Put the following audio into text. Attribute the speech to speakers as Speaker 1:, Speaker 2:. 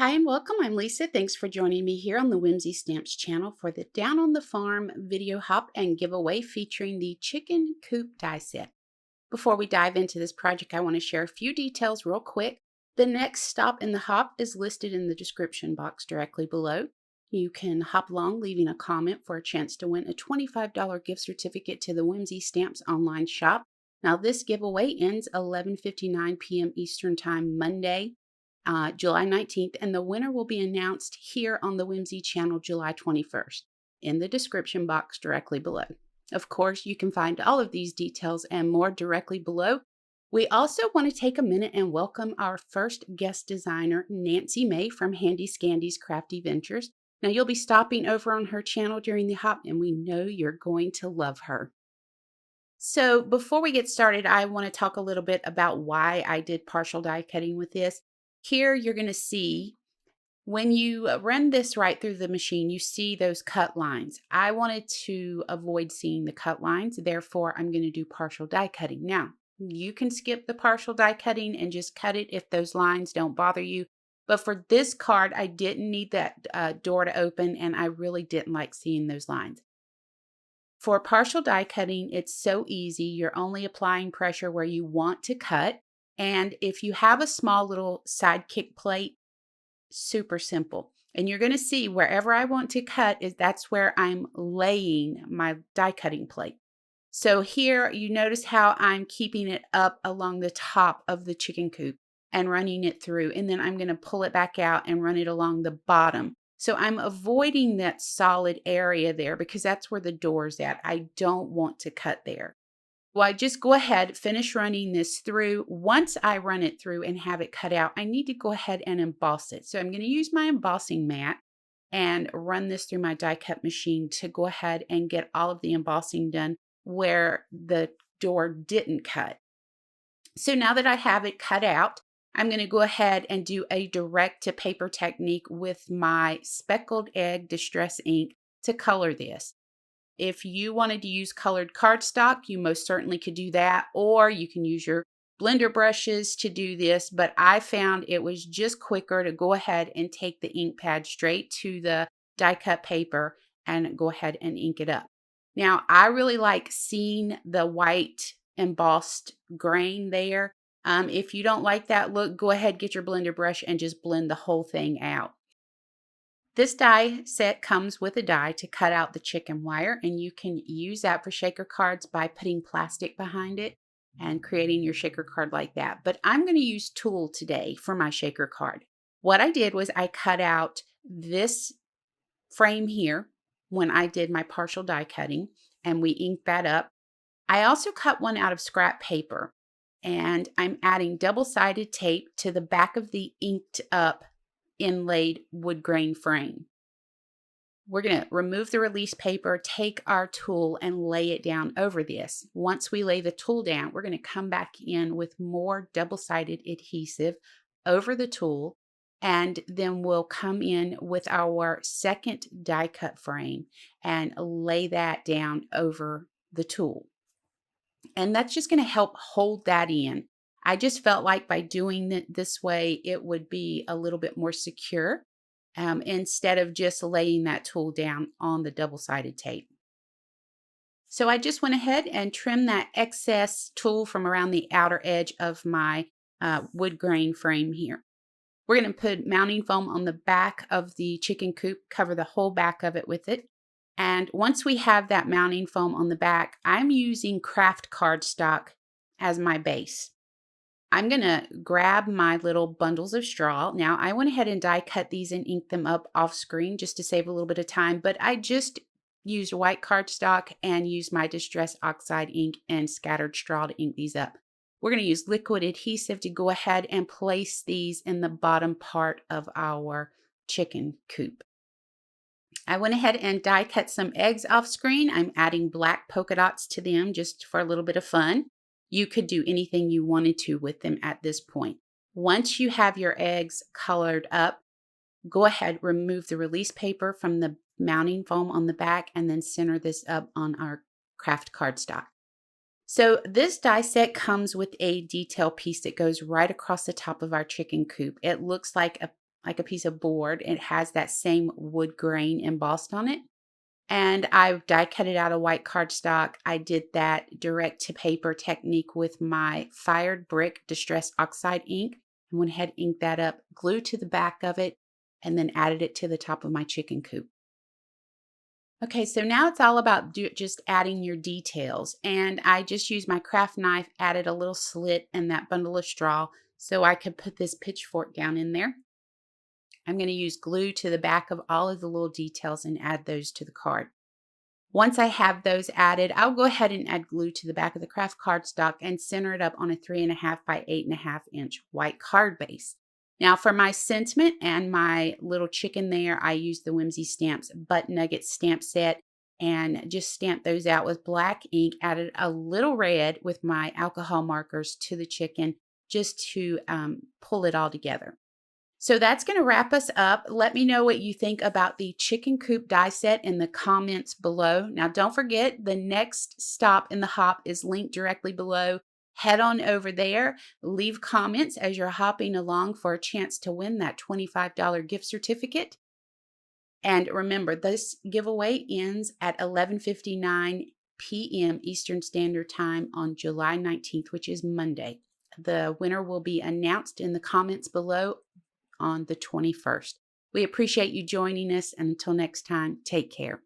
Speaker 1: Hi and welcome. I'm Lisa. Thanks for joining me here on the Whimsy Stamps channel for the Down on the Farm video hop and giveaway featuring the chicken coop die set. Before we dive into this project, I want to share a few details real quick. The next stop in the hop is listed in the description box directly below. You can hop along, leaving a comment for a chance to win a $25 gift certificate to the Whimsy Stamps online shop. Now this giveaway ends 11:59 p.m. Eastern Time Monday, July 19th, and the winner will be announced here on the Whimsy channel July 21st in the description box directly below. Of course, you can find all of these details and more directly below. We also want to take a minute and welcome our first guest designer, Nancy May from Handi Scandi's Crafty Ventures. Now, you'll be stopping over on her channel during the hop, and we know you're going to love her. So before we get started, I want to talk a little bit about why I did partial die cutting with this. Here you're going to see when you run this right through the machine, you see those cut lines. I wanted to avoid seeing the cut lines, therefore I'm going to do partial die cutting. Now, you can skip the partial die cutting and just cut it if those lines don't bother you. But for this card, I didn't need that door to open, and I really didn't like seeing those lines. For partial die cutting, it's so easy. You're only applying pressure where you want to cut. And if you have a small little sidekick plate, super simple. And you're going to see wherever I want to cut that's where I'm laying my die cutting plate. So here you notice how I'm keeping it up along the top of the chicken coop and running it through. And then I'm going to pull it back out and run it along the bottom. So I'm avoiding that solid area there because that's where the door's at. I don't want to cut there. Well, I just go ahead, finish running this through. Once I run it through and have it cut out, I need to go ahead and emboss it. So I'm going to use my embossing mat and run this through my die cut machine to go ahead and get all of the embossing done where the door didn't cut. So now that I have it cut out, I'm going to go ahead and do a direct to paper technique with my speckled egg distress ink to color this. If you wanted to use colored cardstock, you most certainly could do that, or you can use your blender brushes to do this, but I found it was just quicker to go ahead and take the ink pad straight to the die cut paper and go ahead and ink it up. Now, I really like seeing the white embossed grain there. If you don't like that look, go ahead, get your blender brush and just blend the whole thing out. This die set comes with a die to cut out the chicken wire, and you can use that for shaker cards by putting plastic behind it and creating your shaker card like that. But I'm going to use tulle today for my shaker card. What I did was I cut out this frame here when I did my partial die cutting, and we inked that up. I also cut one out of scrap paper, and I'm adding double-sided tape to the back of the inked up inlaid wood grain frame. We're going to remove the release paper, take our tulle and lay it down over this. Once we lay the tulle down, we're going to come back in with more double-sided adhesive over the tulle, and then we'll come in with our second die cut frame and lay that down over the tulle. And that's just going to help hold that in. I just felt like by doing it this way, it would be a little bit more secure instead of just laying that tulle down on the double-sided tape. So I just went ahead and trimmed that excess tulle from around the outer edge of my wood grain frame here. We're going to put mounting foam on the back of the chicken coop, cover the whole back of it with it. And once we have that mounting foam on the back, I'm using KRAFT cardstock as my base. I'm going to grab my little bundles of straw. Now, I went ahead and die cut these and inked them up off screen just to save a little bit of time, but I just used white cardstock and used my Distress Oxide ink and scattered straw to ink these up. We're going to use liquid adhesive to go ahead and place these in the bottom part of our chicken coop. I went ahead and die cut some eggs off screen. I'm adding black polka dots to them just for a little bit of fun. You could do anything you wanted to with them at this point. Once you have your eggs colored up, go ahead, remove the release paper from the mounting foam on the back, and then center this up on our KRAFT cardstock. So this die set comes with a detail piece that goes right across the top of our chicken coop. It looks like a like a piece of board. It has that same wood grain embossed on it. And I've die cut it out of white cardstock. I did that direct to paper technique with my fired brick distressed oxide ink. And went ahead and inked that up, glued to the back of it, and then added it to the top of my chicken coop. Okay, so now it's all about just adding your details. And I just used my craft knife, added a little slit in that bundle of straw so I could put this pitchfork down in there. I'm going to use glue to the back of all of the little details and add those to the card. Once I have those added, I'll go ahead and add glue to the back of the craft cardstock and center it up on a 3.5 by 8.5 inch white card base. Now for my sentiment and my little chicken there, I used the Whimsy Stamps Butt Nugget stamp set and just stamped those out with black ink, added a little red with my alcohol markers to the chicken just to pull it all together. So that's going to wrap us up. Let me know what you think about the chicken coop die set in the comments below. Now, don't forget, the next stop in the hop is linked directly below. Head on over there, leave comments as you're hopping along for a chance to win that $25 gift certificate. And remember, this giveaway ends at 11:59 p.m. Eastern Standard Time on July 19th, which is Monday. The winner will be announced in the comments below on the 21st. We appreciate you joining us, and until next time, take care.